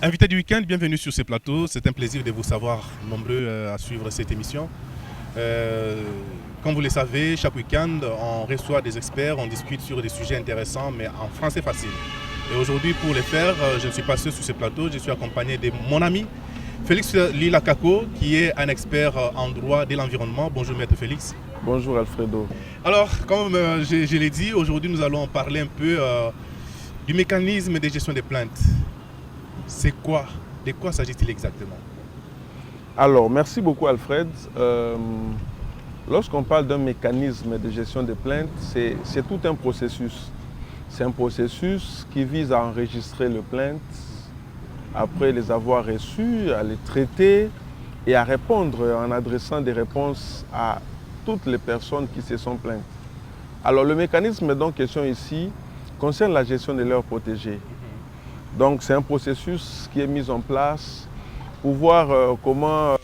Invité du week-end, bienvenue sur ce plateau. C'est un plaisir de vous savoir nombreux à suivre cette émission. Euh, Comme vous le savez, chaque week-end, on reçoit des experts, on discute sur des sujets intéressants, mais en français facile. Et aujourd'hui, pour le faire, je ne suis pas seul sur ce plateau, je suis accompagné de mon ami Félix Lilakako, qui est un expert en droit de l'environnement. Bonjour, maître Félix. Bonjour Alfredo. Alors, comme je l'ai dit, aujourd'hui, nous allons parler un peu du mécanisme de gestion des plaintes. C'est quoi? De quoi s'agit-il exactement? Alors, merci beaucoup Alfred. Lorsqu'on parle d'un mécanisme de gestion des plaintes, c'est tout un processus. C'est un processus qui vise à enregistrer les plaintes, après les avoir reçues, à les traiter et à répondre en adressant des réponses à toutes les personnes qui se sont plaintes. Alors, le mécanisme dont question ici concerne la gestion de leurs protégés. Donc c'est un processus qui est mis en place pour voir comment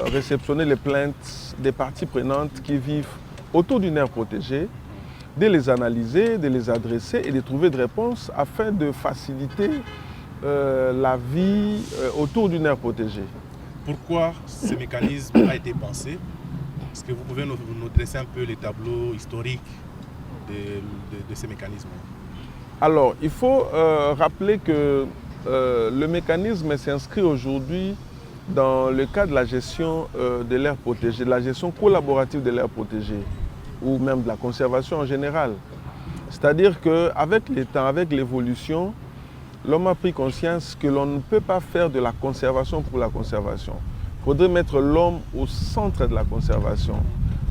réceptionner les plaintes des parties prenantes qui vivent autour d'une aire protégée, de les analyser, de les adresser et de trouver des réponses afin de faciliter la vie autour d'une aire protégée. Pourquoi ce mécanisme a été pensé? Est-ce que vous pouvez nous dresser un peu les tableaux historiques de ces mécanismes? Alors, il faut rappeler que le mécanisme s'inscrit aujourd'hui dans le cadre de la gestion de l'aire protégée, de la gestion collaborative de l'aire protégée, ou même de la conservation en général. C'est-à-dire qu'avec le temps, avec l'évolution, l'homme a pris conscience que l'on ne peut pas faire de la conservation pour la conservation. Il faudrait mettre l'homme au centre de la conservation.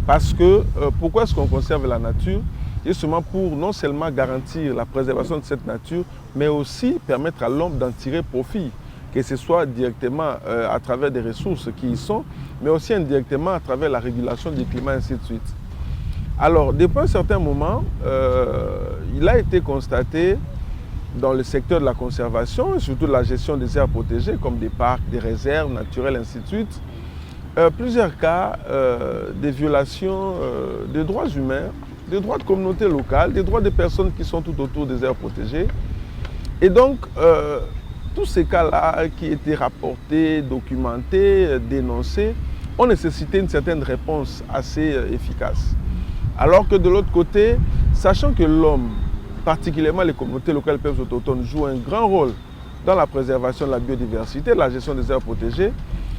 Parce que, pourquoi est-ce qu'on conserve la nature? Justement pour non seulement garantir la préservation de cette nature, mais aussi permettre à l'homme d'en tirer profit, que ce soit directement à travers des ressources qui y sont, mais aussi indirectement à travers la régulation du climat, ainsi de suite. Alors, depuis un certain moment, il a été constaté dans le secteur de la conservation, et surtout de la gestion des aires protégées, comme des parcs, des réserves naturelles, ainsi de suite, plusieurs cas de violations des droits humains, des droits de communautés locales, des droits des personnes qui sont tout autour des aires protégées. Et donc, tous ces cas-là qui étaient rapportés, documentés, dénoncés, ont nécessité une certaine réponse assez efficace. Alors que de l'autre côté, sachant que l'homme, particulièrement les communautés locales et peuples autochtones, jouent un grand rôle dans la préservation de la biodiversité, la gestion des aires protégées,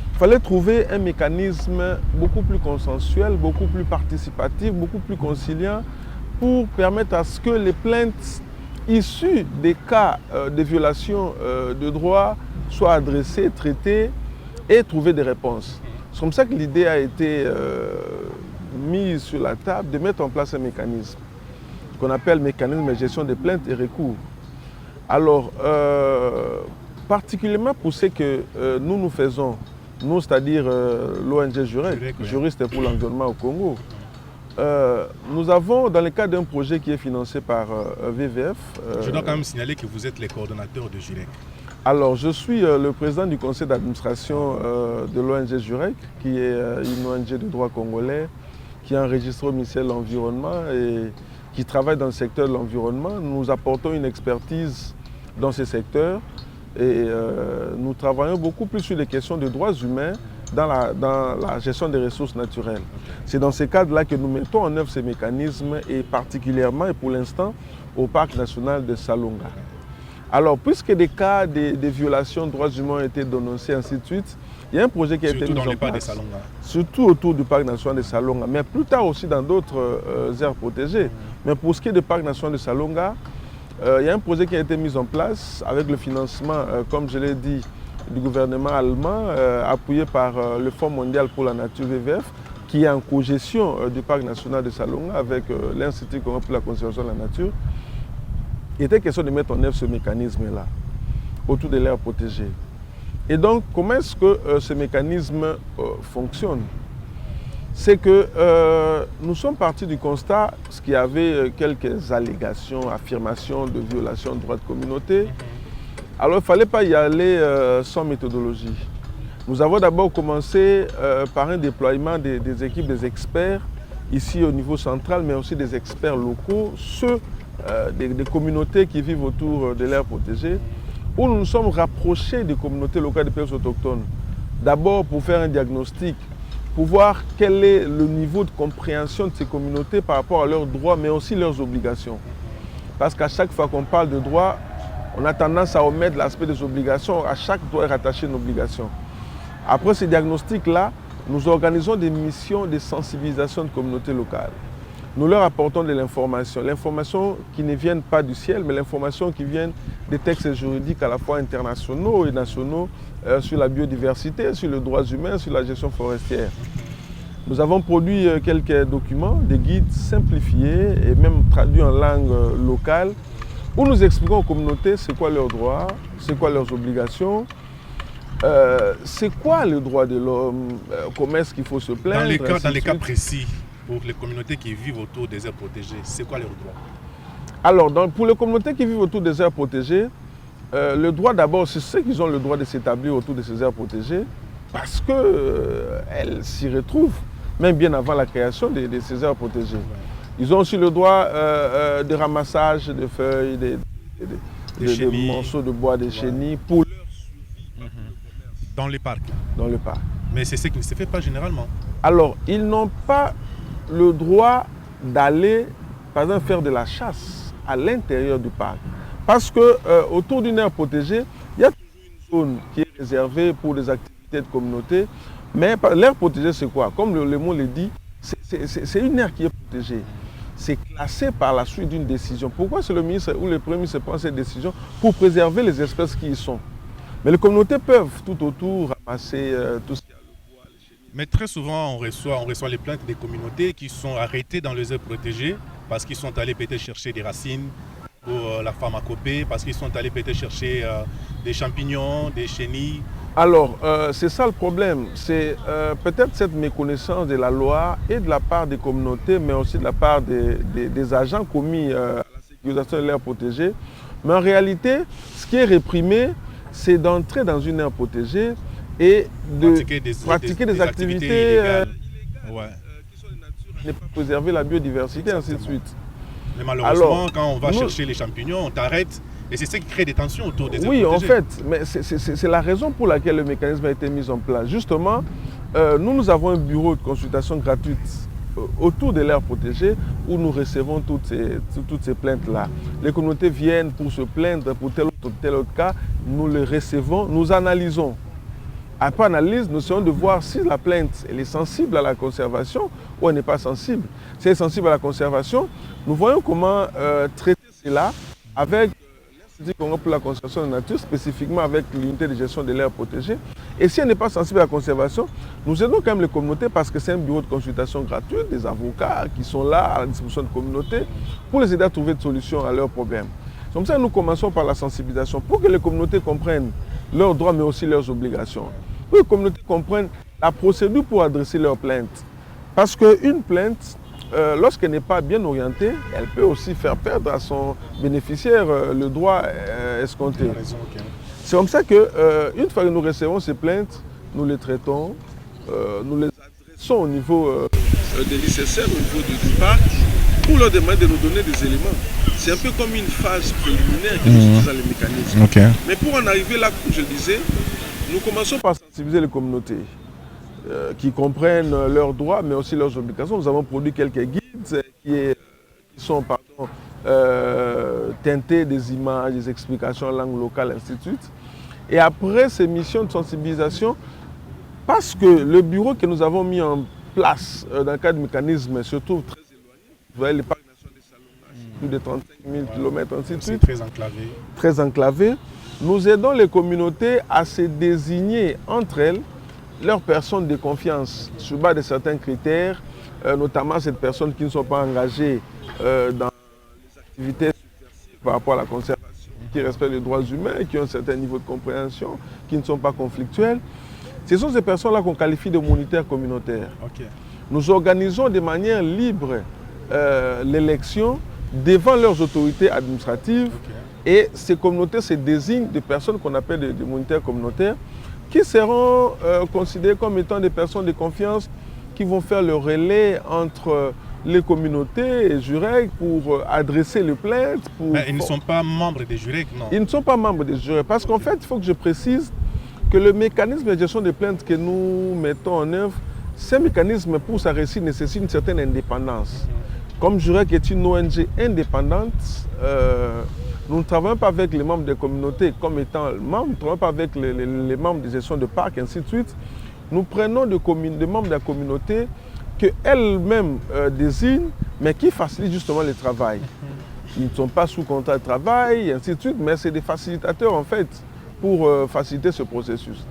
il fallait trouver un mécanisme beaucoup plus consensuel, beaucoup plus participatif, beaucoup plus conciliant pour permettre à ce que les plaintes issues des cas de violation de droits soient adressées, traitées et trouver des réponses. C'est comme ça que l'idée a été mise sur la table de mettre en place un mécanisme qu'on appelle mécanisme de gestion des plaintes et recours. Alors, particulièrement pour ce que nous faisons, nous, c'est-à-dire l'ONG Jurek, Juristes pour l'environnement au Congo, nous avons, dans le cadre d'un projet qui est financé par VVF... Je dois quand même signaler que vous êtes les coordonnateurs de Jurek. Alors, je suis le président du conseil d'administration de l'ONG Jurek, qui est une ONG de droit congolais, qui est enregistrée au ministère de l'Environnement et qui travaille dans le secteur de l'environnement. Nous apportons une expertise dans ce secteur. Et nous travaillons beaucoup plus sur les questions de droits humains dans la gestion des ressources naturelles. C'est dans ces cadres-là que nous mettons en œuvre ces mécanismes et particulièrement et pour l'instant au parc national de Salonga. Alors, puisque des cas de violations de droits humains ont été dénoncés, ainsi de suite, il y a un projet qui a été mis en place. Surtout autour du parc national de Salonga, mais plus tard aussi dans d'autres aires protégées. Mais pour ce qui est du parc national de Salonga, il y a un projet qui a été mis en place avec le financement, comme je l'ai dit, du gouvernement allemand, appuyé par le Fonds mondial pour la nature VVF, qui est en cogestion du parc national de Salonga avec l'Institut pour la conservation de la nature. Il était question de mettre en œuvre ce mécanisme-là, autour de l'aire protégée. Et donc, comment est-ce que ce mécanisme fonctionne? C'est que nous sommes partis du constat qu'il y avait quelques allégations, affirmations de violation de droits de communauté. Alors il ne fallait pas y aller sans méthodologie. Nous avons d'abord commencé par un déploiement des équipes, des experts, ici au niveau central, mais aussi des experts locaux, ceux des communautés qui vivent autour de l'aire protégée, où nous nous sommes rapprochés des communautés locales des peuples autochtones. D'abord pour faire un diagnostic, pour voir quel est le niveau de compréhension de ces communautés par rapport à leurs droits, mais aussi leurs obligations. Parce qu'à chaque fois qu'on parle de droits, on a tendance à omettre l'aspect des obligations. À chaque droit est rattaché une obligation. Après ces diagnostics-là, nous organisons des missions de sensibilisation de communautés locales. Nous leur apportons de l'information. L'information qui ne vient pas du ciel, mais l'information qui vient des textes juridiques à la fois internationaux et nationaux sur la biodiversité, sur les droits humains, sur la gestion forestière. Nous avons produit quelques documents, des guides simplifiés et même traduits en langue locale, où nous expliquons aux communautés c'est quoi leurs droits, c'est quoi leurs obligations, c'est quoi le droit de l'homme, comment est-ce qu'il faut se plaindre. Dans les cas précis, pour les communautés qui vivent autour des aires protégées, c'est quoi leurs droits? Alors, pour les communautés qui vivent autour des aires protégées, le droit d'abord, c'est ceux qui ont le droit de s'établir autour de ces aires protégées, parce qu'elles s'y retrouvent, même bien avant la création de ces aires protégées. Ils ont aussi le droit de ramassage de feuilles, de morceaux de bois, des chenilles, pour leur suivi dans les parcs. Dans le parc. Mais c'est ce qui ne se fait pas généralement. Alors, ils n'ont pas le droit d'aller, par exemple, faire de la chasse à l'intérieur du parc. Parce qu'autour d'une aire protégée, il y a toujours une zone qui est réservée pour des activités de communauté. Mais l'aire protégée, c'est quoi? Comme le mot le dit, c'est une aire qui est protégée. C'est classé par la suite d'une décision. Pourquoi c'est le ministre ou le premier ministre prend cette décision? Pour préserver les espèces qui y sont. Mais les communautés peuvent tout autour ramasser tout ce qu'il y a. Mais très souvent, on reçoit les plaintes des communautés qui sont arrêtées dans les aires protégées parce qu'ils sont allés peut-être chercher des racines pour la pharmacopée, parce qu'ils sont allés peut-être chercher des champignons, des chenilles. Alors, c'est ça le problème. C'est peut-être cette méconnaissance de la loi et de la part des communautés, mais aussi de la part des agents commis à la sécurisation de l'aire protégée. Mais en réalité, ce qui est réprimé, c'est d'entrer dans une aire protégée et de pratiquer des activités illégales, qui sont de nature à ne pas préserver la biodiversité, ainsi de suite. Mais malheureusement, quand on va chercher les champignons, on t'arrête et c'est ça qui crée des tensions autour des aires protégées. Oui, en fait, mais c'est la raison pour laquelle le mécanisme a été mis en place. Justement, nous avons un bureau de consultation gratuite autour de l'aire protégée où nous recevons toutes ces plaintes-là. Les communautés viennent pour se plaindre pour tel autre cas, nous les recevons, nous analysons. Après analyse, nous essayons de voir si la plainte elle est sensible à la conservation ou elle n'est pas sensible. Si elle est sensible à la conservation, nous voyons comment traiter cela avec l'Institut Congo pour la conservation de la nature, spécifiquement avec l'unité de gestion de l'aire protégée. Et si elle n'est pas sensible à la conservation, nous aidons quand même les communautés parce que c'est un bureau de consultation gratuit, des avocats qui sont là à la disposition de communautés pour les aider à trouver des solutions à leurs problèmes. C'est comme ça que nous commençons par la sensibilisation pour que les communautés comprennent leurs droits mais aussi leurs obligations. Pour que les communautés comprennent la procédure pour adresser leurs plaintes. Parce qu'une plainte, lorsqu'elle n'est pas bien orientée, elle peut aussi faire perdre à son bénéficiaire le droit escompté. C'est comme ça qu'une fois que nous recevons ces plaintes, nous les traitons, nous les adressons au niveau des nécessaires, au niveau du parc, pour leur demander de nous donner des éléments. C'est un peu comme une phase préliminaire qui nous utilise dans les mécanismes. Okay. Mais pour en arriver là, comme je le disais, nous commençons par sensibiliser les communautés qui comprennent leurs droits, mais aussi leurs obligations. Nous avons produit quelques guides qui sont teintés des images, des explications en langue locale, ainsi de suite. Et après ces missions de sensibilisation, parce que le bureau que nous avons mis en place dans le cadre du mécanisme se trouve très éloigné, vous voyez, les parcs nationaux des Salonage, plus de 35 000 km, ainsi de suite. Très enclavé. Très enclavé. Nous aidons les communautés à se désigner entre elles leurs personnes de confiance sur base de certains critères, notamment ces personnes qui ne sont pas engagées dans les activités subversives par rapport à la conservation, qui respectent les droits humains, qui ont un certain niveau de compréhension, qui ne sont pas conflictuelles. Ce sont ces personnes-là qu'on qualifie de moniteurs communautaires. Okay. Nous organisons de manière libre l'élection devant leurs autorités administratives. Et ces communautés se désignent des personnes qu'on appelle des moniteurs communautaires qui seront considérées comme étant des personnes de confiance qui vont faire le relais entre les communautés et JUREC pour adresser les plaintes. Mais ils ne sont pas membres des JUREC, non? Ils ne sont pas membres des JUREC parce qu'en fait, il faut que je précise que le mécanisme de gestion des plaintes que nous mettons en œuvre, ce mécanisme pour sa réussite nécessite une certaine indépendance. Comme JUREC est une ONG indépendante, nous ne travaillons pas avec les membres des communautés comme étant membres, nous ne travaillons pas avec les membres des gestions de parcs, ainsi de suite. Nous prenons des membres de la communauté qu'elle-même désigne, mais qui facilitent justement le travail. Ils ne sont pas sous contrat de travail, ainsi de suite, mais c'est des facilitateurs en fait pour faciliter ce processus.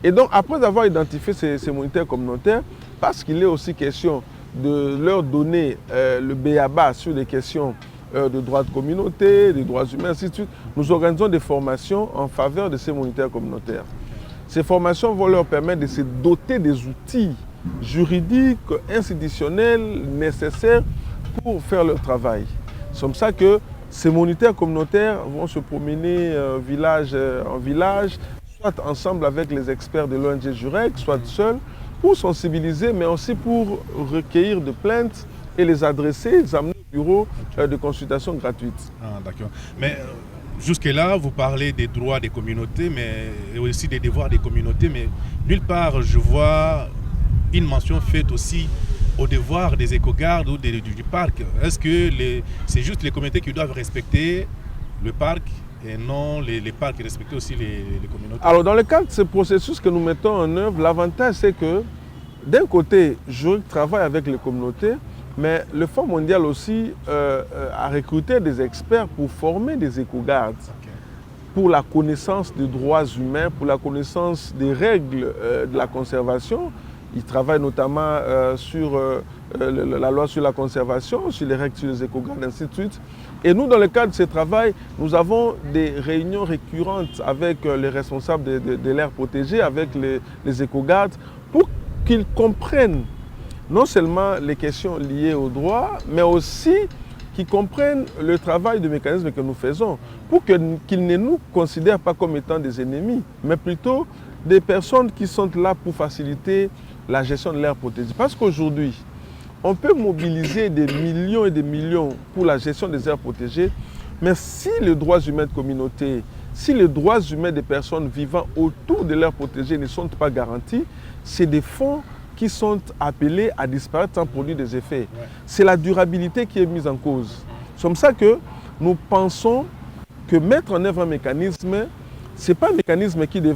Et donc, après avoir identifié ces moniteurs communautaires, parce qu'il est aussi question de leur donner le b.a.-ba sur des questions de droits de communauté, des droits humains, ainsi de suite, nous organisons des formations en faveur de ces moniteurs communautaires. Ces formations vont leur permettre de se doter des outils juridiques, institutionnels nécessaires pour faire leur travail. C'est comme ça que ces moniteurs communautaires vont se promener village en village, soit ensemble avec les experts de l'ONG JUREC, soit seuls, pour sensibiliser, mais aussi pour recueillir des plaintes et les adresser, les amener au bureau de consultation gratuite. Ah, d'accord. Mais jusque-là, vous parlez des droits des communautés, mais aussi des devoirs des communautés, mais nulle part je vois une mention faite aussi aux devoirs des éco-gardes ou du parc. Est-ce que c'est juste les communautés qui doivent respecter le parc et non les parcs qui respectent aussi les communautés? Alors, dans le cadre de ce processus que nous mettons en œuvre, l'avantage c'est que d'un côté, je travaille avec les communautés, mais le Fonds mondial aussi a recruté des experts pour former des éco-gardes, pour la connaissance des droits humains, pour la connaissance des règles de la conservation. Ils travaillent notamment sur la loi sur la conservation, sur les règles sur les éco-gardes, ainsi de suite. Et nous, dans le cadre de ce travail, nous avons des réunions récurrentes avec les responsables de l'aire protégée, avec les éco-gardes, pour qu'ils comprennent non seulement les questions liées aux droits, mais aussi qu'ils comprennent le travail de mécanisme que nous faisons, pour qu'ils ne nous considèrent pas comme étant des ennemis, mais plutôt des personnes qui sont là pour faciliter la gestion de l'aire protégée. Parce qu'aujourd'hui, on peut mobiliser des millions et des millions pour la gestion des aires protégées, mais si les droits humains de communauté, si les droits humains des personnes vivant autour de l'aire protégée ne sont pas garantis, c'est des fonds qui sont appelés à disparaître sans produire des effets. C'est la durabilité qui est mise en cause. C'est comme ça que nous pensons que mettre en œuvre un mécanisme, ce n'est pas un mécanisme qui ne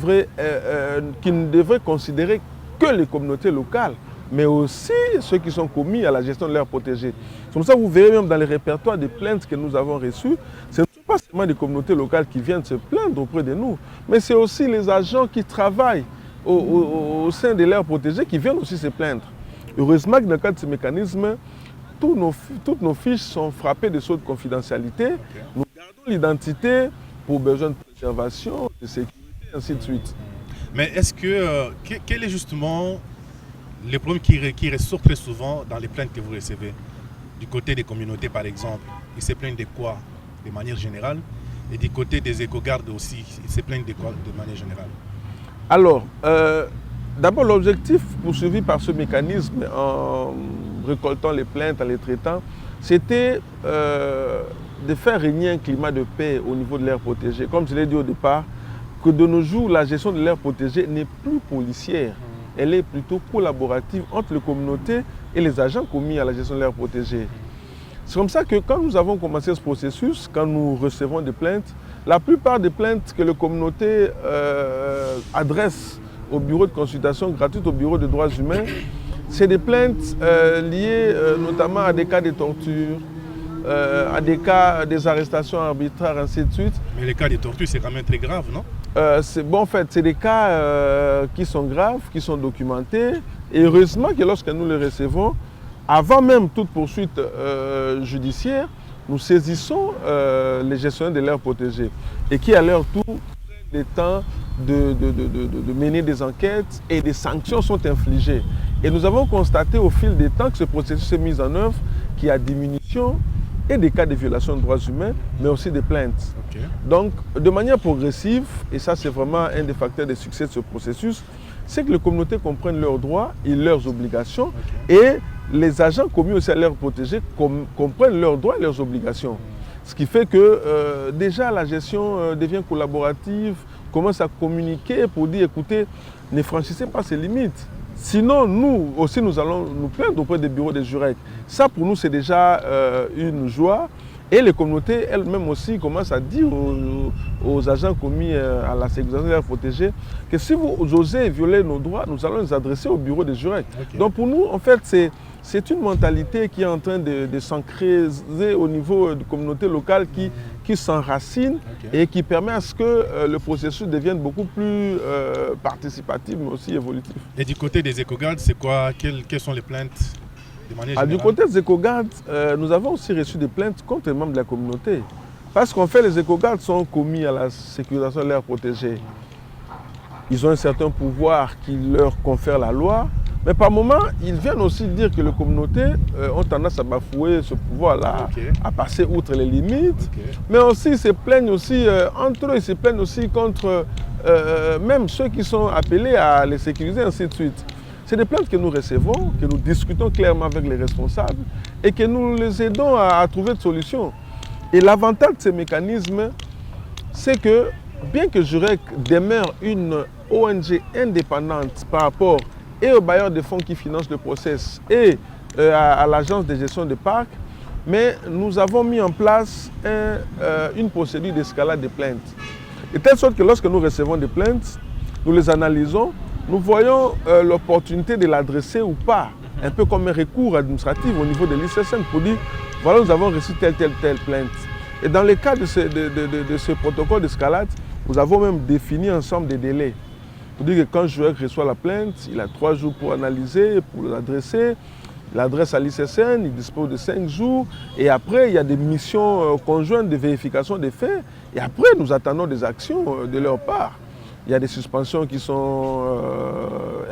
devrait considérer que les communautés locales, mais aussi ceux qui sont commis à la gestion de l'aire protégée. C'est comme ça que vous verrez même dans les répertoires des plaintes que nous avons reçues, ce ne sont pas seulement des communautés locales qui viennent se plaindre auprès de nous, mais c'est aussi les agents qui travaillent au sein de l'aire protégée qui viennent aussi se plaindre. Heureusement que dans le cadre de ce mécanisme, toutes nos fiches sont frappées de sceaux de confidentialité. Nous gardons l'identité pour besoin de préservation, de sécurité, ainsi de suite. Mais est-ce que, quel est justement le problème qui ressort très souvent dans les plaintes que vous recevez? Du côté des communautés par exemple, ils se plaignent de quoi de manière générale? Et du côté des éco-gardes aussi, ils se plaignent de quoi de manière générale? Alors, d'abord l'objectif poursuivi par ce mécanisme en récoltant les plaintes, en les traitant, c'était de faire régner un climat de paix au niveau de l'aire protégée. Comme je l'ai dit au départ, que de nos jours, la gestion de l'aire protégée n'est plus policière. Elle est plutôt collaborative entre les communautés et les agents commis à la gestion de l'aire protégée. C'est comme ça que quand nous avons commencé ce processus, quand nous recevons des plaintes, la plupart des plaintes que les communautés adressent au bureau de consultation gratuite, au bureau des droits humains, c'est des plaintes liées notamment à des cas de torture, à des cas des arrestations arbitraires, ainsi de suite. Mais les cas de torture, c'est quand même très grave, non? En fait, c'est des cas qui sont graves, qui sont documentés. Et heureusement que lorsque nous les recevons, avant même toute poursuite judiciaire, nous saisissons les gestionnaires de l'aire protégée et qui, à leur tour, prennent le temps de mener des enquêtes et des sanctions sont infligées. Et nous avons constaté au fil des temps que ce processus est mis en œuvre, qu'il y a diminution et des cas de violation de droits humains, mais aussi des plaintes. Okay. Donc, de manière progressive, et ça c'est vraiment un des facteurs de succès de ce processus, c'est que les communautés comprennent leurs droits et leurs obligations et les agents commis aussi à l'aire protégée comprennent leurs droits et leurs obligations. Ce qui fait que déjà la gestion devient collaborative, commence à communiquer pour dire écoutez, ne franchissez pas ces limites. Sinon, nous aussi, nous allons nous plaindre auprès des bureaux des jureks. Ça, pour nous, c'est déjà une joie. Et les communautés elles-mêmes aussi commencent à dire aux agents commis à la sécurisation de l'aire protégée que si vous osez violer nos droits, nous allons les adresser au bureau des jureks. Okay. Donc pour nous, en fait, c'est une mentalité qui est en train de s'ancrer au niveau de communautés locales qui s'enracine et qui permet à ce que le processus devienne beaucoup plus participatif, mais aussi évolutif. Et du côté des éco-gardes, c'est quoi? Quelles sont les plaintes? Du côté des éco-gardes, nous avons aussi reçu des plaintes contre les membres de la communauté. Parce qu'en fait, les éco-gardes sont commis à la sécurisation de l'aire protégée. Ils ont un certain pouvoir qui leur confère la loi. Mais par moments, ils viennent aussi dire que les communautés ont tendance à bafouer ce pouvoir-là, à passer outre les limites. Mais aussi, ils se plaignent aussi, entre eux, ils se plaignent aussi contre même ceux qui sont appelés à les sécuriser, ainsi de suite. C'est des plaintes que nous recevons, que nous discutons clairement avec les responsables et que nous les aidons à trouver des solutions. Et l'avantage de ces mécanismes, c'est que bien que Jurek demeure une ONG indépendante par rapport et aux bailleurs de fonds qui financent le process et à l'agence de gestion des parcs, mais nous avons mis en place une procédure d'escalade des plaintes. De telle sorte que lorsque nous recevons des plaintes, nous les analysons, nous voyons l'opportunité de l'adresser ou pas, un peu comme un recours administratif au niveau de l'ICSN pour dire, voilà, nous avons reçu telle plainte. Et dans le cas de ce protocole d'escalade, nous avons même défini ensemble des délais. Pour dire que quand Jurek reçoit la plainte, il a 3 jours pour analyser, pour l'adresser. Il l'adresse à l'ICSN, il dispose de 5 jours. Et après, il y a des missions conjointes de vérification des faits. Et après, nous attendons des actions de leur part. Il y a des suspensions qui sont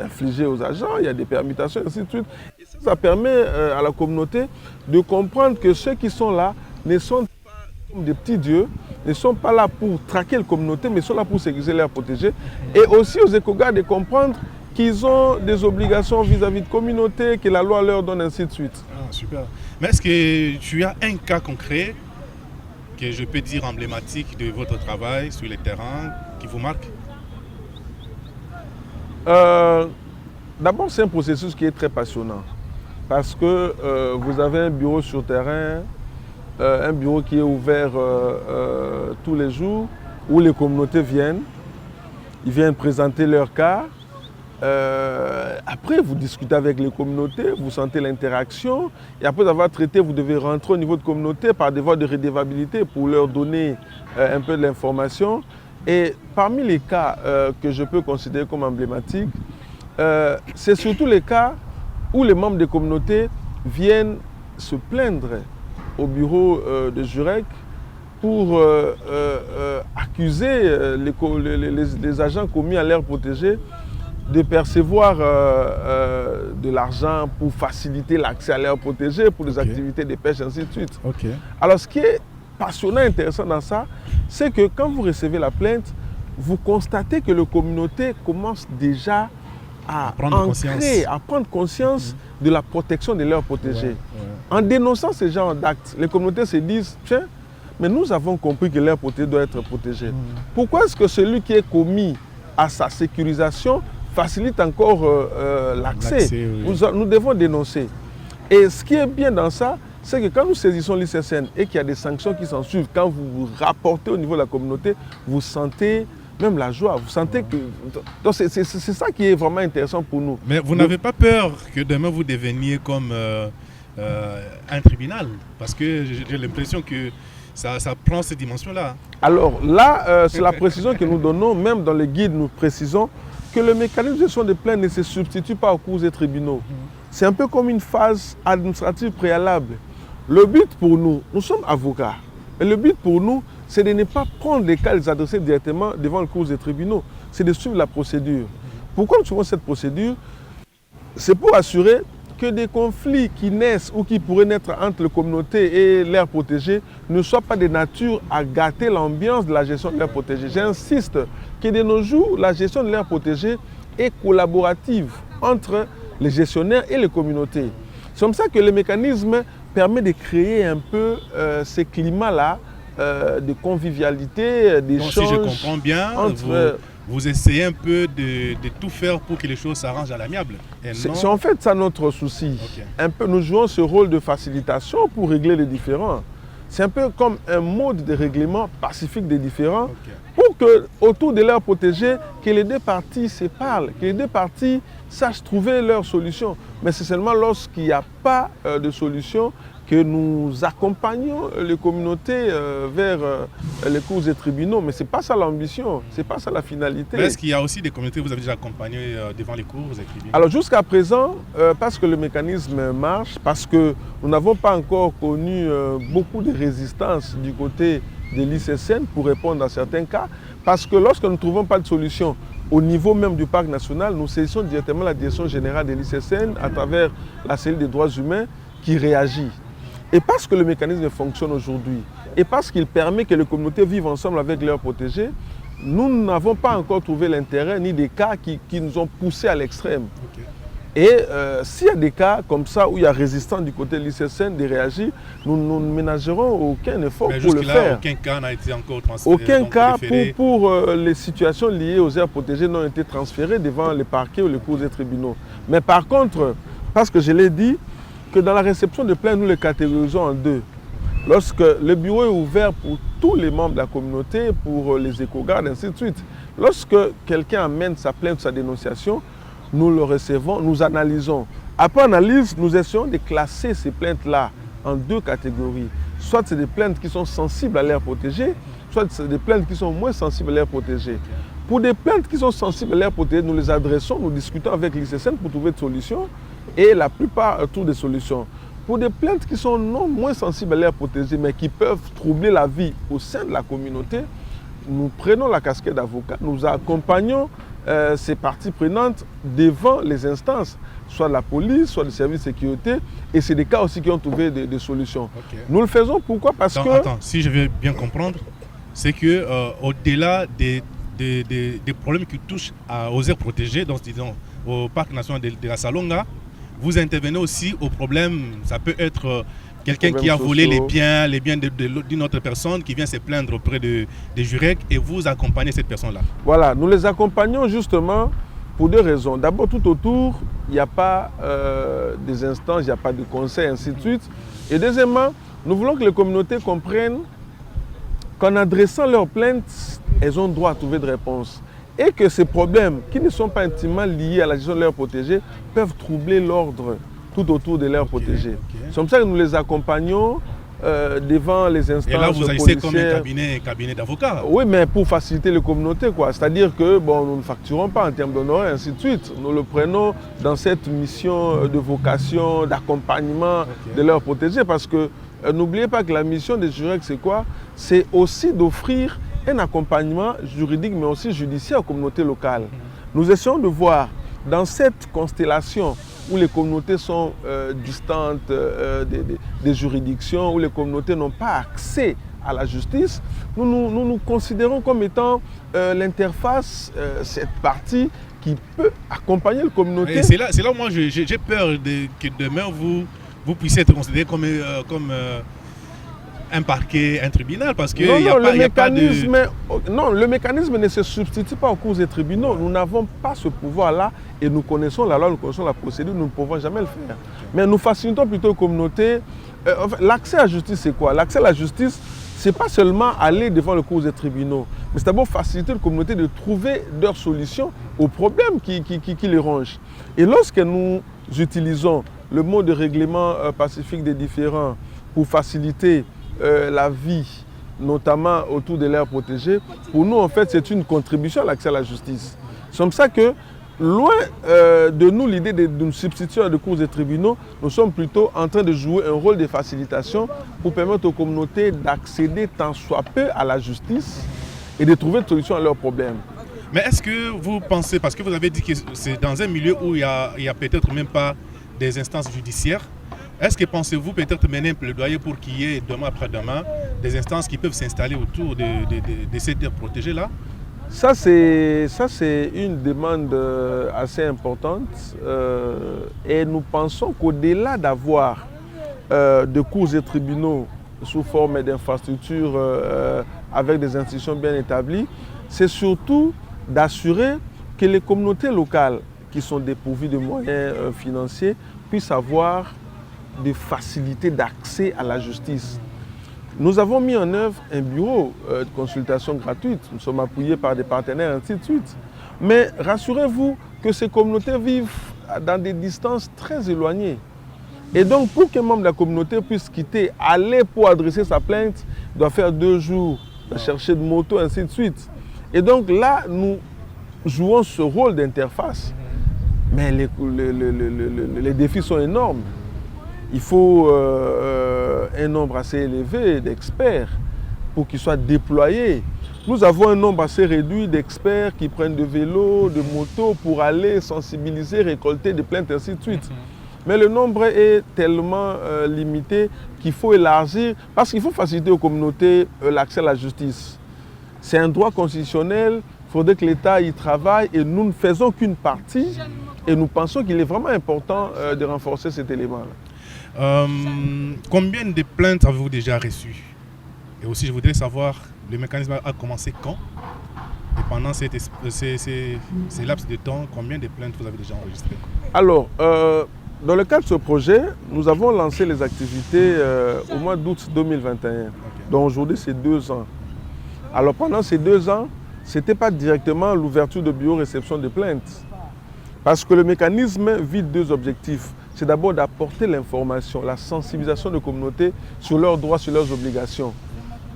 infligées aux agents, il y a des permutations, ainsi de suite. Et ça permet à la communauté de comprendre que ceux qui sont là ne sont pas comme des petits dieux, ne sont pas là pour traquer la communauté, mais sont là pour sécuriser l'aire protégée. Et aussi aux éco-gardes de comprendre qu'ils ont des obligations vis-à-vis de communauté, que la loi leur donne, ainsi de suite. Ah, super. Mais est-ce que tu as un cas concret que je peux dire emblématique de votre travail sur le terrain qui vous marque? D'abord, c'est un processus qui est très passionnant parce que vous avez un bureau sur terrain, un bureau qui est ouvert tous les jours où les communautés viennent, ils viennent présenter leur cas. Après, vous discutez avec les communautés, vous sentez l'interaction et après avoir traité, vous devez rentrer au niveau de communauté par des voies de redevabilité pour leur donner un peu de l'information. Et parmi les cas que je peux considérer comme emblématiques, c'est surtout les cas où les membres des communautés viennent se plaindre au bureau de Jurek pour accuser les agents commis à l'aire protégée de percevoir de l'argent pour faciliter l'accès à l'aire protégée, pour les activités de pêche, ainsi de suite. Alors ce qui est passionnant et intéressant dans ça, c'est que quand vous recevez la plainte, vous constatez que la communauté commence déjà à prendre conscience de la protection de l'aire protégée. En dénonçant ce genre d'actes, les communautés se disent, tiens, mais nous avons compris que l'aire protégée doit être protégée. Pourquoi est-ce que celui qui est commis à sa sécurisation facilite encore l'accès? Nous devons dénoncer. Et ce qui est bien dans ça, c'est que quand nous saisissons l'ICSN et qu'il y a des sanctions qui s'en suivent, quand vous vous rapportez au niveau de la communauté, vous sentez même la joie, vous sentez que... Donc c'est ça qui est vraiment intéressant pour nous. Mais vous n'avez pas peur que demain vous deveniez comme un tribunal? Parce que j'ai l'impression que ça prend cette dimension-là. Alors là, c'est la précision que nous donnons, même dans les guides, nous précisons que le mécanisme de gestion des plaintes ne se substitue pas aux cours et tribunaux. C'est un peu comme une phase administrative préalable. Le but pour nous, nous sommes avocats, mais le but pour nous, c'est de ne pas prendre les cas et les adresser directement devant le cours des tribunaux. C'est de suivre la procédure. Pourquoi nous suivons cette procédure? C'est pour assurer que des conflits qui naissent ou qui pourraient naître entre les communautés et l'aire protégée ne soient pas de nature à gâter l'ambiance de la gestion de l'aire protégée. J'insiste que de nos jours, la gestion de l'aire protégée est collaborative entre les gestionnaires et les communautés. C'est comme ça que le mécanisme permet de créer un peu ces climats-là de convivialité, d'échange. Donc si je comprends bien, vous essayez un peu de tout faire pour que les choses s'arrangent à l'amiable. C'est en fait ça notre souci. Un peu, nous jouons ce rôle de facilitation pour régler les différends. C'est un peu comme un mode de règlement pacifique des différends pour que, autour de l'aire protégée, que les deux parties se parlent, que les deux parties sachent trouver leur solution. Mais c'est seulement lorsqu'il n'y a pas de solution que nous accompagnons les communautés vers les cours et tribunaux. Mais ce n'est pas ça l'ambition, ce n'est pas ça la finalité. Mais est-ce qu'il y a aussi des communautés que vous avez déjà accompagnées devant les cours et tribunaux? Alors jusqu'à présent, parce que le mécanisme marche, parce que nous n'avons pas encore connu beaucoup de résistance du côté de l'ICSN pour répondre à certains cas, parce que lorsque nous ne trouvons pas de solution au niveau même du parc national, nous saisissons directement la direction générale de l'ICSN à travers la cellule des droits humains qui réagit. Et parce que le mécanisme fonctionne aujourd'hui, et parce qu'il permet que les communautés vivent ensemble avec leurs protégés, nous n'avons pas encore trouvé l'intérêt ni des cas qui nous ont poussés à l'extrême. Et s'il y a des cas comme ça où il y a résistance du côté de l'ICSN de réagir, nous ne ménagerons aucun effort pour le faire. Aucun cas n'a été encore transféré. Aucun cas pour les situations liées aux aires protégées n'ont été transférées devant les parquets ou les cours et tribunaux. Mais par contre, parce que je l'ai dit, que dans la réception de plaintes, nous les catégorisons en deux. Lorsque le bureau est ouvert pour tous les membres de la communauté, pour les éco-gardes, ainsi de suite. Lorsque quelqu'un amène sa plainte, sa dénonciation, nous le recevons, nous analysons. Après analyse, nous essayons de classer ces plaintes-là en deux catégories. Soit c'est des plaintes qui sont sensibles à l'aire protégée, soit c'est des plaintes qui sont moins sensibles à l'aire protégée. Pour des plaintes qui sont sensibles à l'aire protégée, nous les adressons, nous discutons avec l'ICSN pour trouver des solutions. Et la plupart trouvent des solutions. Pour des plaintes qui sont non moins sensibles à l'aire protégée, mais qui peuvent troubler la vie au sein de la communauté, nous prenons la casquette d'avocat, nous accompagnons ces parties prenantes devant les instances, soit la police, soit le service de sécurité, et c'est des cas aussi qui ont trouvé des solutions. Nous le faisons pourquoi? Parce que... Attends, si je vais bien comprendre, c'est que au-delà des problèmes qui touchent aux aires protégées, donc disons au parc national de la Salonga, vous intervenez aussi au problème, ça peut être quelqu'un qui a volé les biens d'une autre personne qui vient se plaindre auprès des JUREC et vous accompagnez cette personne-là. Voilà, nous les accompagnons justement pour deux raisons. D'abord, tout autour, il n'y a pas des instances, il n'y a pas de conseils, ainsi de suite. Et deuxièmement, nous voulons que les communautés comprennent qu'en adressant leurs plaintes, elles ont droit à trouver de réponses. Et que ces problèmes, qui ne sont pas intimement liés à la gestion de l'aire protégée, peuvent troubler l'ordre tout autour de l'aire protégée. C'est comme ça que nous les accompagnons devant les instances policières. Et là, vous agissez comme un cabinet d'avocats. Oui, mais pour faciliter les communautés, quoi. C'est-à-dire que bon, nous ne facturons pas en termes d'honoraires, ainsi de suite. Nous le prenons dans cette mission de vocation, d'accompagnement de l'aire protégée, parce que n'oubliez pas que la mission des JUREC, c'est quoi? C'est aussi d'offrir un accompagnement juridique, mais aussi judiciaire aux communautés locales. Nous essayons de voir dans cette constellation où les communautés sont distantes des juridictions, où les communautés n'ont pas accès à la justice, nous considérons comme étant l'interface, cette partie qui peut accompagner les communautés. C'est là où moi j'ai peur que demain vous puissiez être considéré comme un parquet, un tribunal, parce que le mécanisme ne se substitue pas aux cours et tribunaux. Nous n'avons pas ce pouvoir-là et nous connaissons la loi, nous connaissons la procédure, nous ne pouvons jamais le faire. Mais nous facilitons plutôt aux communautés. L'accès à la justice, c'est quoi? L'accès à la justice, ce n'est pas seulement aller devant le cours et tribunaux, mais c'est d'abord faciliter les communautés de trouver leurs solutions aux problèmes qui les rongent. Et lorsque nous utilisons le mode de règlement pacifique des différends pour faciliter la vie, notamment autour de l'aire protégée, pour nous, en fait, c'est une contribution à l'accès à la justice. C'est comme ça que, loin de nous l'idée d'une substitution à des cours et tribunaux, nous sommes plutôt en train de jouer un rôle de facilitation pour permettre aux communautés d'accéder tant soit peu à la justice et de trouver des solutions à leurs problèmes. Mais est-ce que vous pensez, parce que vous avez dit que c'est dans un milieu où il n'y a peut-être même pas des instances judiciaires, est-ce que pensez-vous peut-être mener un plaidoyer pour qu'il y ait demain après-demain des instances qui peuvent s'installer autour de ces terres protégées-là? Ça, c'est une demande assez importante et nous pensons qu'au-delà d'avoir de cours et tribunaux sous forme d'infrastructures avec des institutions bien établies, c'est surtout d'assurer que les communautés locales qui sont dépourvues de moyens financiers puissent avoir des facilités d'accès à la justice. Nous avons mis en œuvre un bureau de consultation gratuite. Nous sommes appuyés par des partenaires, ainsi de suite. Mais rassurez-vous que ces communautés vivent dans des distances très éloignées. Et donc, pour qu'un membre de la communauté puisse quitter, aller pour adresser sa plainte, il doit faire 2 jours, doit chercher de moto, ainsi de suite. Et donc là, nous jouons ce rôle d'interface. Mais les défis sont énormes. Il faut un nombre assez élevé d'experts pour qu'ils soient déployés. Nous avons un nombre assez réduit d'experts qui prennent de vélos, de motos pour aller sensibiliser, récolter des plaintes, ainsi de suite. Mais le nombre est tellement limité qu'il faut élargir parce qu'il faut faciliter aux communautés l'accès à la justice. C'est un droit constitutionnel, il faudrait que l'État y travaille et nous ne faisons qu'une partie et nous pensons qu'il est vraiment important de renforcer cet élément-là. Combien de plaintes avez-vous déjà reçues? Et aussi, je voudrais savoir, le mécanisme a commencé quand? Et pendant ces laps de temps, combien de plaintes vous avez déjà enregistrées? Alors, dans le cadre de ce projet, nous avons lancé les activités au mois d'août 2021. Okay. Donc aujourd'hui, c'est 2 ans. Alors pendant ces 2 ans, ce n'était pas directement l'ouverture de bureau réception de plaintes. Parce que le mécanisme vise 2 objectifs. C'est d'abord d'apporter l'information, la sensibilisation de communautés sur leurs droits, sur leurs obligations,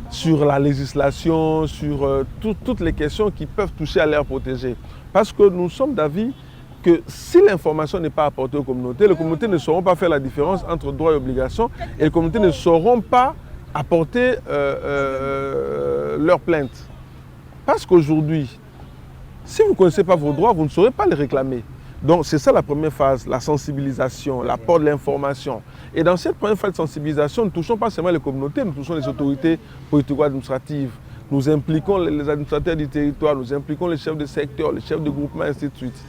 sur la législation, sur toutes les questions qui peuvent toucher à l'aire protégée. Parce que nous sommes d'avis que si l'information n'est pas apportée aux communautés ne sauront pas faire la différence entre droits et obligations et les communautés ne sauront pas apporter leurs plaintes. Parce qu'aujourd'hui, si vous ne connaissez pas vos droits, vous ne saurez pas les réclamer. Donc c'est ça la première phase, la sensibilisation, l'apport de l'information. Et dans cette première phase de sensibilisation, nous ne touchons pas seulement les communautés, nous touchons les autorités politico-administratives. Nous impliquons les administrateurs du territoire, nous impliquons les chefs de secteur, les chefs de groupement, ainsi de suite.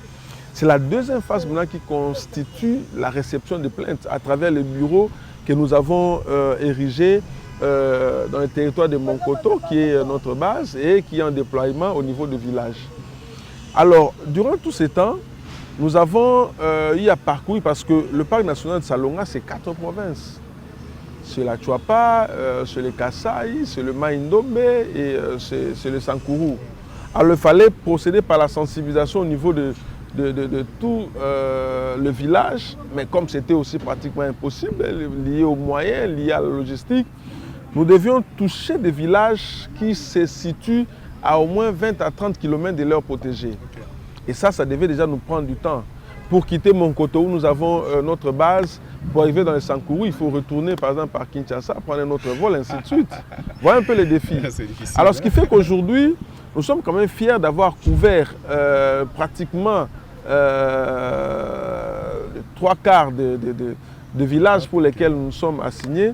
C'est la deuxième phase maintenant qui constitue la réception de plaintes à travers les bureaux que nous avons érigés dans le territoire de Monkoto, qui est notre base et qui est en déploiement au niveau du village. Alors, durant tout ce temps, nous avons eu à parcourir, parce que le parc national de Salonga, c'est 4 provinces. C'est la Chuapa, c'est le Kasaï, c'est le Maïndombe et c'est le Sankourou. Alors il fallait procéder par la sensibilisation au niveau de tout le village, mais comme c'était aussi pratiquement impossible, lié aux moyens, lié à la logistique, nous devions toucher des villages qui se situent à au moins 20 à 30 km de l'aire protégée. Et ça devait déjà nous prendre du temps. Pour quitter Monkoto, où nous avons notre base, pour arriver dans le Sankourou, il faut retourner par exemple par Kinshasa, prendre un autre vol, ainsi de suite. Voilà un peu les défis. Alors ce qui fait qu'aujourd'hui, nous sommes quand même fiers d'avoir couvert pratiquement 3/4 de villages pour lesquels nous sommes assignés.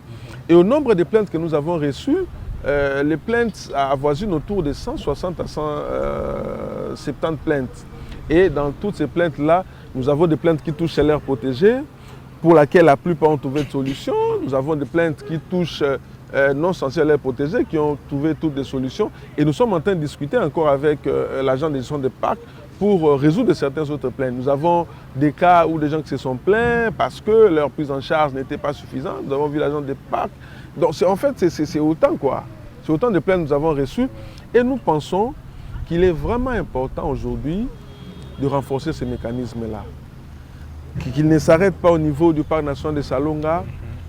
Et au nombre de plaintes que nous avons reçues, les plaintes avoisinent autour de 160 à 170 plaintes. Et dans toutes ces plaintes-là, nous avons des plaintes qui touchent l'aire protégée, pour laquelle la plupart ont trouvé de solutions. Nous avons des plaintes qui touchent non censées l'aire protégée, qui ont trouvé toutes des solutions. Et nous sommes en train de discuter encore avec l'agent de gestion des parcs pour résoudre certaines autres plaintes. Nous avons des cas où des gens qui se sont plaints parce que leur prise en charge n'était pas suffisante. Nous avons vu l'agent des parcs. Donc en fait, c'est autant quoi. C'est autant de plaintes que nous avons reçues. Et nous pensons qu'il est vraiment important aujourd'hui de renforcer ces mécanismes-là. Qu'il ne s'arrête pas au niveau du parc national de Salonga,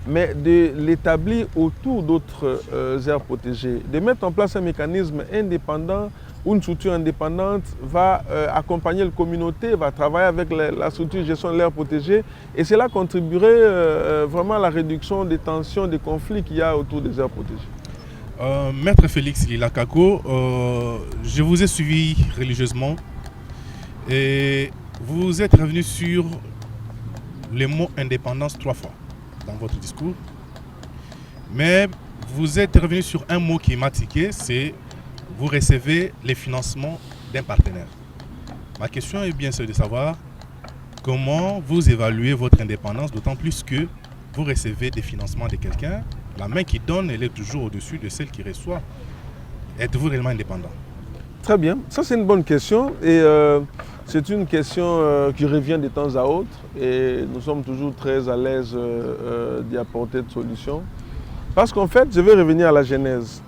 mais de l'établir autour d'autres aires protégées. De mettre en place un mécanisme indépendant où une structure indépendante va accompagner la communauté, va travailler avec la structure de gestion de l'aire protégée. Et cela contribuerait vraiment à la réduction des tensions, des conflits qu'il y a autour des aires protégées. Maître Félix Lilakako, je vous ai suivi religieusement et vous êtes revenu sur le mot indépendance 3 fois dans votre discours. Mais vous êtes revenu sur un mot qui m'a tiqué, c'est vous recevez les financements d'un partenaire. Ma question est bien celle de savoir comment vous évaluez votre indépendance, d'autant plus que vous recevez des financements de quelqu'un. La main qui donne, elle est toujours au-dessus de celle qui reçoit. Êtes-vous réellement indépendant? Très bien, ça c'est une bonne question et c'est une question qui revient de temps à autre et nous sommes toujours très à l'aise d'y apporter de solutions. Parce qu'en fait, je vais revenir à la genèse.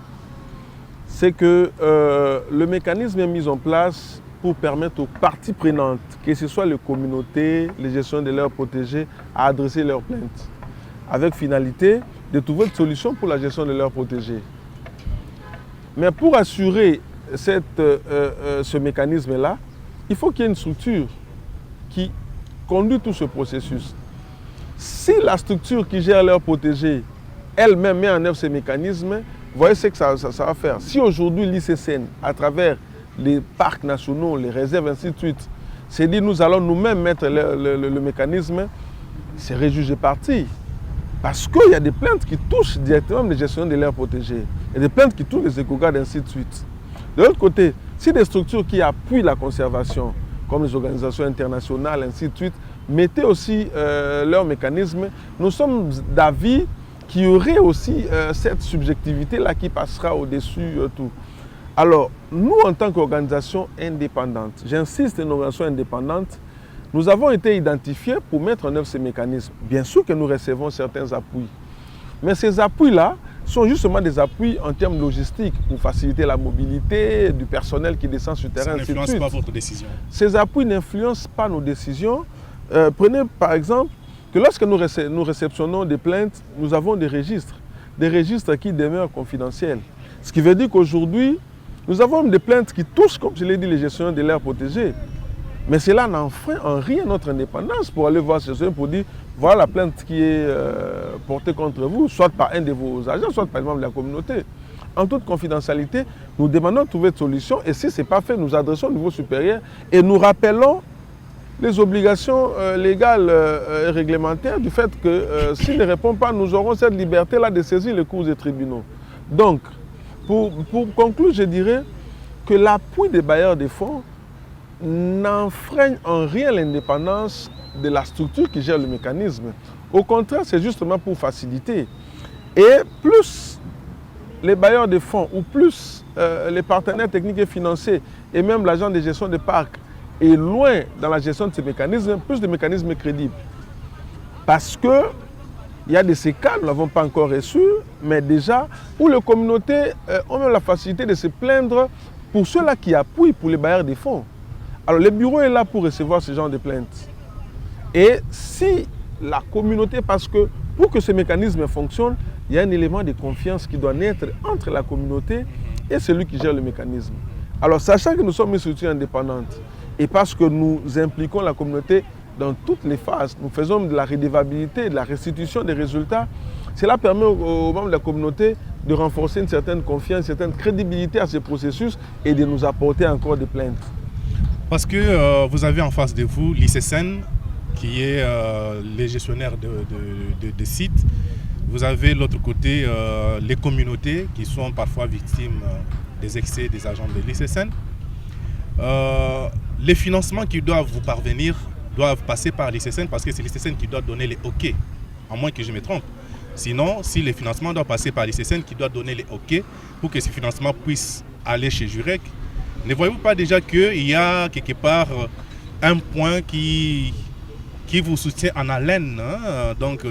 C'est que le mécanisme est mis en place pour permettre aux parties prenantes, que ce soit les communautés, les gestionnaires de l'aire protégée, à adresser leurs plaintes, avec finalité de trouver une solution pour la gestion de l'aire protégée. Mais pour assurer ce mécanisme-là, il faut qu'il y ait une structure qui conduit tout ce processus. Si la structure qui gère l'aire protégée elle-même met en œuvre ces mécanismes, vous voyez ce que ça va faire. Si aujourd'hui l'ICCN, à travers les parcs nationaux, les réserves, ainsi de suite, s'est dit nous allons nous-mêmes mettre le mécanisme, c'est réjugé parti. Parce qu'il y a des plaintes qui touchent directement les gestionnaires de l'aire protégée. Il y a des plaintes qui touchent les éco-gardes, ainsi de suite. De l'autre côté, si des structures qui appuient la conservation, comme les organisations internationales, ainsi de suite, mettaient aussi leurs mécanismes, nous sommes d'avis qu'il y aurait aussi cette subjectivité-là qui passera au-dessus tout. Alors, nous, en tant qu'organisation indépendante, j'insiste, une organisation indépendante, nous avons été identifiés pour mettre en œuvre ces mécanismes. Bien sûr que nous recevons certains appuis, mais ces appuis-là sont justement des appuis en termes logistiques pour faciliter la mobilité du personnel qui descend sur le terrain. Ça n'influence pas votre décision. Ces appuis n'influencent pas nos décisions. Prenez par exemple que lorsque nous réceptionnons des plaintes, nous avons des registres qui demeurent confidentiels. Ce qui veut dire qu'aujourd'hui, nous avons des plaintes qui touchent, comme je l'ai dit, les gestionnaires de l'aire protégée. Mais cela n'enfreint en rien notre indépendance pour aller voir ce gestionnaire pour dire voilà la plainte qui est portée contre vous, soit par un de vos agents, soit par exemple de la communauté. En toute confidentialité, nous demandons de trouver une solution et si ce n'est pas fait, nous adressons au niveau supérieur et nous rappelons les obligations légales et réglementaires du fait que s'il ne répond pas, nous aurons cette liberté-là de saisir les cours des tribunaux. Donc, pour conclure, je dirais que l'appui des bailleurs de fonds n'enfreigne en rien l'indépendance de la structure qui gère le mécanisme. Au contraire, c'est justement pour faciliter. Et plus les bailleurs de fonds ou plus les partenaires techniques et financiers et même l'agent de gestion des parcs est loin dans la gestion de ces mécanismes, plus de mécanismes crédibles. Parce que il y a de ces cas, nous ne l'avons pas encore reçu, mais déjà, où les communautés ont même la facilité de se plaindre pour ceux-là qui appuient pour les bailleurs de fonds. Alors, le bureau est là pour recevoir ce genre de plaintes. Et si la communauté, parce que pour que ce mécanisme fonctionne, il y a un élément de confiance qui doit naître entre la communauté et celui qui gère le mécanisme. Alors, sachant que nous sommes une structure indépendante et parce que nous impliquons la communauté dans toutes les phases, nous faisons de la redevabilité, de la restitution des résultats, cela permet aux membres de la communauté de renforcer une certaine confiance, une certaine crédibilité à ce processus et de nous apporter encore des plaintes. Parce que vous avez en face de vous l'ICCN, qui est les gestionnaires de sites. Vous avez de l'autre côté les communautés qui sont parfois victimes des excès des agents de l'ICCN. Les financements qui doivent vous parvenir doivent passer par l'ICCN parce que c'est l'ICCN qui doit donner les OK, à moins que je me trompe. Sinon, si les financements doivent passer par l'ICCN qui doit donner les OK pour que ces financements puissent aller chez Jurec, ne voyez-vous pas déjà qu'il y a quelque part un point qui vous soutient en haleine, hein? Donc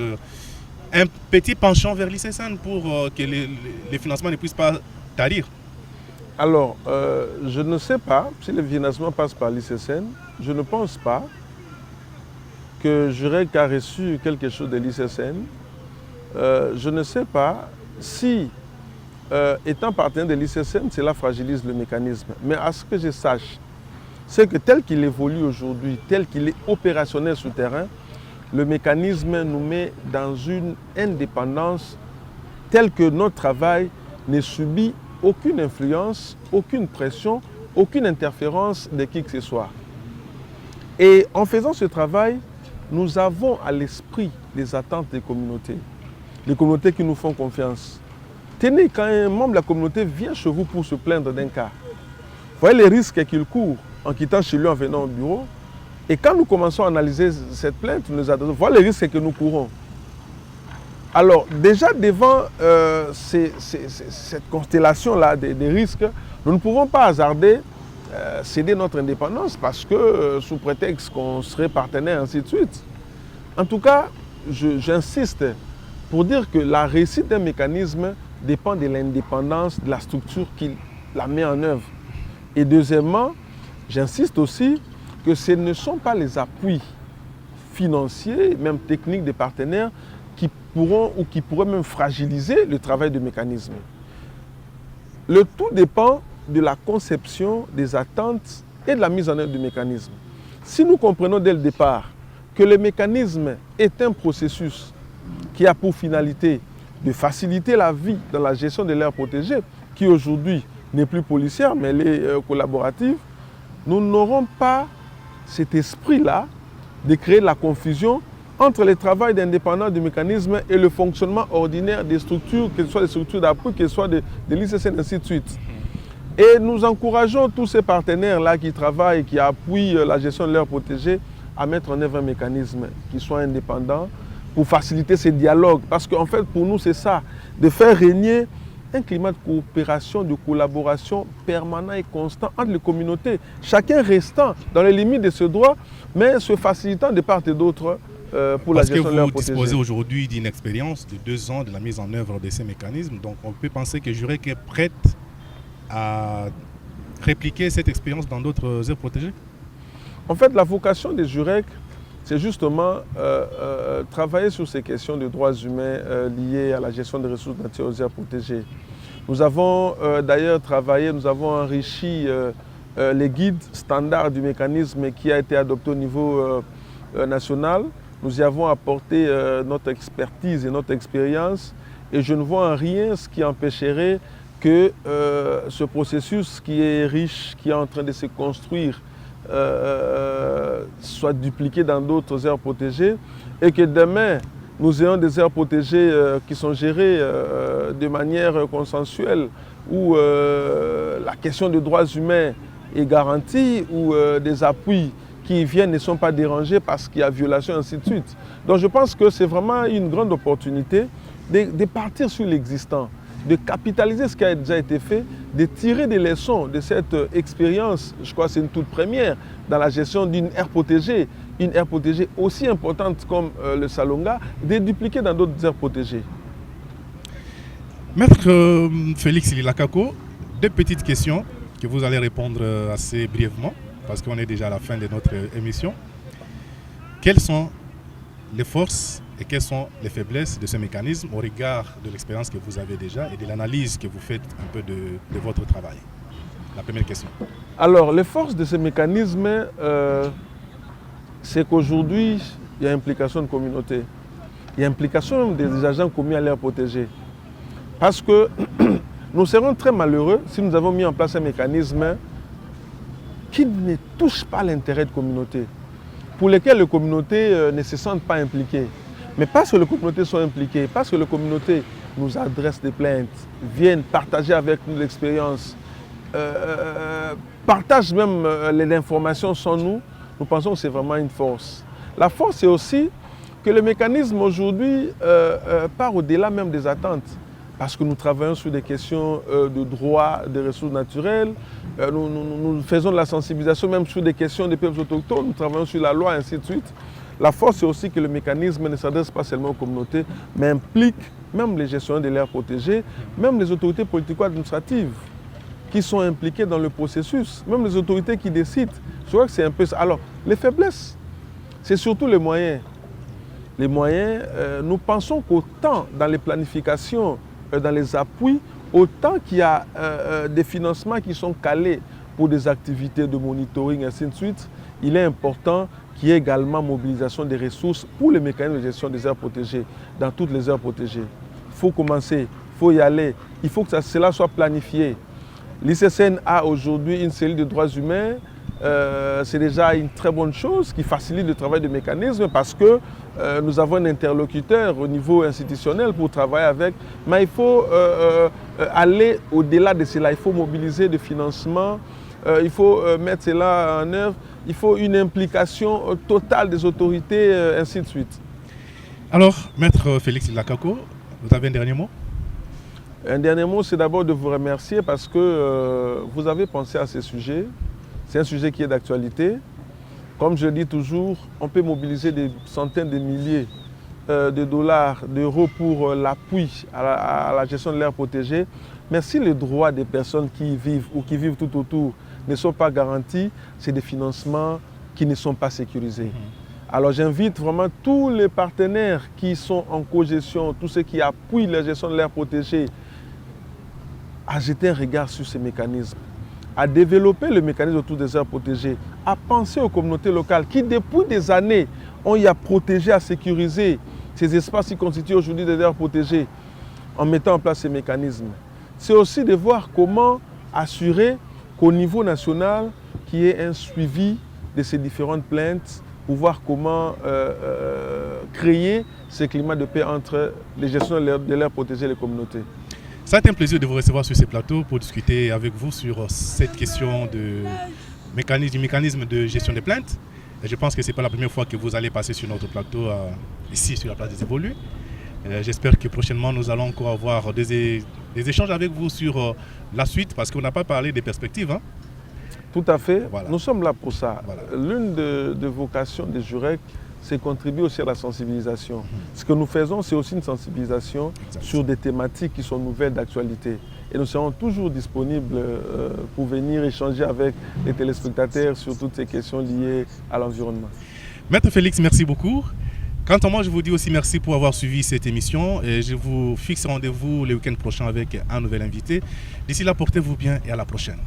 un petit penchant vers l'ICCN pour que les financements ne puissent pas tarir? Alors, je ne sais pas si les financements passent par l'ICCN. Je ne pense pas que Jurec a reçu quelque chose de l'ICCN. Je ne sais pas si, étant partenaire de l'ICCN, cela fragilise le mécanisme. Mais à ce que je sache, c'est que tel qu'il évolue aujourd'hui, tel qu'il est opérationnel sur le terrain, le mécanisme nous met dans une indépendance telle que notre travail ne subit aucune influence, aucune pression, aucune interférence de qui que ce soit. Et en faisant ce travail, nous avons à l'esprit les attentes des communautés qui nous font confiance. Tenez, quand un membre de la communauté vient chez vous pour se plaindre d'un cas, voyez les risques qu'il court en quittant chez lui, en venant au bureau. Et quand nous commençons à analyser cette plainte, nous adressons, voilà les risques que nous courons. Alors, déjà devant cette constellation-là des risques, nous ne pouvons pas hasarder céder notre indépendance parce que sous prétexte qu'on serait partenaire, ainsi de suite. En tout cas, j'insiste pour dire que la réussite d'un mécanisme dépend de l'indépendance de la structure qui la met en œuvre. Et deuxièmement, j'insiste aussi que ce ne sont pas les appuis financiers, même techniques des partenaires, qui pourront ou qui pourraient même fragiliser le travail du mécanisme. Le tout dépend de la conception des attentes et de la mise en œuvre du mécanisme. Si nous comprenons dès le départ que le mécanisme est un processus qui a pour finalité de faciliter la vie dans la gestion de l'aire protégée, qui aujourd'hui n'est plus policière, mais elle est collaborative, nous n'aurons pas cet esprit-là de créer la confusion entre le travail d'indépendance du mécanisme et le fonctionnement ordinaire des structures, que ce soit des structures d'appui, que ce soit de l'ICCN, ainsi de suite. Et nous encourageons tous ces partenaires-là qui travaillent, qui appuient la gestion de l'aire protégée, à mettre en œuvre un mécanisme qui soit indépendant pour faciliter ces dialogues. Parce qu'en fait, pour nous, c'est ça, de faire régner un climat de coopération, de collaboration permanent et constant entre les communautés, chacun restant dans les limites de ce droit, mais se facilitant de part et d'autre pour la gestion de l'aire protégée. Parce que vous disposez aujourd'hui d'une expérience de 2 ans de la mise en œuvre de ces mécanismes, donc on peut penser que Jurek est prête à répliquer cette expérience dans d'autres aires protégées? En fait, la vocation des Jurek, c'est justement travailler sur ces questions de droits humains liées à la gestion des ressources naturelles aux aires protégées. Nous avons d'ailleurs travaillé, nous avons enrichi les guides standards du mécanisme qui a été adopté au niveau national. Nous y avons apporté notre expertise et notre expérience et je ne vois en rien ce qui empêcherait que ce processus qui est riche, qui est en train de se construire, soit dupliqué dans d'autres aires protégées et que demain nous ayons des aires protégées qui sont gérées de manière consensuelle où la question des droits humains est garantie, où des appuis qui viennent ne sont pas dérangés parce qu'il y a violation, ainsi de suite. Donc je pense que c'est vraiment une grande opportunité de partir sur l'existant, de capitaliser ce qui a déjà été fait, de tirer des leçons de cette expérience, je crois que c'est une toute première, dans la gestion d'une aire protégée, une aire protégée aussi importante comme le Salonga, de dupliquer dans d'autres aires protégées. Maître Félix Lilakako, 2 petites questions que vous allez répondre assez brièvement, parce qu'on est déjà à la fin de notre émission. Quelles sont les forces et quelles sont les faiblesses de ce mécanisme au regard de l'expérience que vous avez déjà et de l'analyse que vous faites un peu de votre travail? La première question. Alors, les forces de ce mécanisme, c'est qu'aujourd'hui, il y a implication de communauté. Il y a implication des agents commis à l'aire protégée. Parce que nous serons très malheureux si nous avons mis en place un mécanisme qui ne touche pas l'intérêt de communauté, pour lesquels les communautés ne se sentent pas impliquées. Mais parce que les communautés sont impliquées, parce que les communautés nous adressent des plaintes, viennent partager avec nous l'expérience, partagent même l'information sans nous, nous pensons que c'est vraiment une force. La force, c'est aussi que le mécanisme aujourd'hui part au-delà même des attentes. Parce que nous travaillons sur des questions de droit des ressources naturelles, nous faisons de la sensibilisation même sur des questions des peuples autochtones, nous travaillons sur la loi, ainsi de suite. La force, c'est aussi que le mécanisme ne s'adresse pas seulement aux communautés, mais implique même les gestionnaires de l'aire protégée, même les autorités politico-administratives qui sont impliquées dans le processus, même les autorités qui décident. Je crois que c'est un peu ça. Alors, les faiblesses, c'est surtout les moyens. Les moyens, nous pensons qu'autant dans les planifications, dans les appuis, autant qu'il y a des financements qui sont calés pour des activités de monitoring, ainsi de suite, il est important qu'il y ait également mobilisation des ressources pour les mécanismes de gestion des aires protégées, dans toutes les aires protégées. Il faut commencer, il faut y aller, il faut que cela soit planifié. L'ICCN a aujourd'hui une cellule de droits humains, c'est déjà une très bonne chose qui facilite le travail du mécanisme parce que nous avons un interlocuteur au niveau institutionnel pour travailler avec, mais il faut aller au-delà de cela, il faut mobiliser des financements, il faut mettre cela en œuvre, il faut une implication totale des autorités, ainsi de suite. Alors, Maître Félix Ilakako, vous avez un dernier mot? Un dernier mot, c'est d'abord de vous remercier parce que vous avez pensé à ces sujets. C'est un sujet qui est d'actualité. Comme je dis toujours, on peut mobiliser des centaines de milliers de dollars, d'euros pour l'appui à la gestion de l'air protégé. Mais si les droits des personnes qui y vivent ou qui vivent tout autour ne sont pas garantis, c'est des financements qui ne sont pas sécurisés. Alors j'invite vraiment tous les partenaires qui sont en cogestion, tous ceux qui appuient la gestion de l'air protégé, à jeter un regard sur ces mécanismes, à développer le mécanisme autour des aires protégées, à penser aux communautés locales qui, depuis des années, ont eu à protéger, à sécuriser ces espaces qui constituent aujourd'hui des aires protégées en mettant en place ces mécanismes. C'est aussi de voir comment assurer qu'au niveau national, qu'il y ait un suivi de ces différentes plaintes pour voir comment créer ce climat de paix entre les gestionnaires de l'air protégé et les communautés. Ça a été un plaisir de vous recevoir sur ces plateaux pour discuter avec vous sur cette question du mécanisme de gestion des plaintes. Et je pense que ce n'est pas la première fois que vous allez passer sur notre plateau ici sur la place des Évolués. J'espère que prochainement nous allons encore avoir des échanges avec vous sur la suite parce qu'on n'a pas parlé des perspectives. Hein. Tout à fait. Voilà. Nous sommes là pour ça. Voilà. L'une des vocations des JUREC, c'est contribuer aussi à la sensibilisation. Ce que nous faisons, c'est aussi une sensibilisation sur des thématiques qui sont nouvelles d'actualité. Et nous serons toujours disponibles pour venir échanger avec les téléspectateurs sur toutes ces questions liées à l'environnement. Maître Félix, merci beaucoup. Quant à moi, je vous dis aussi merci pour avoir suivi cette émission et je vous fixe rendez-vous le week-end prochain avec un nouvel invité. D'ici là, portez-vous bien et à la prochaine.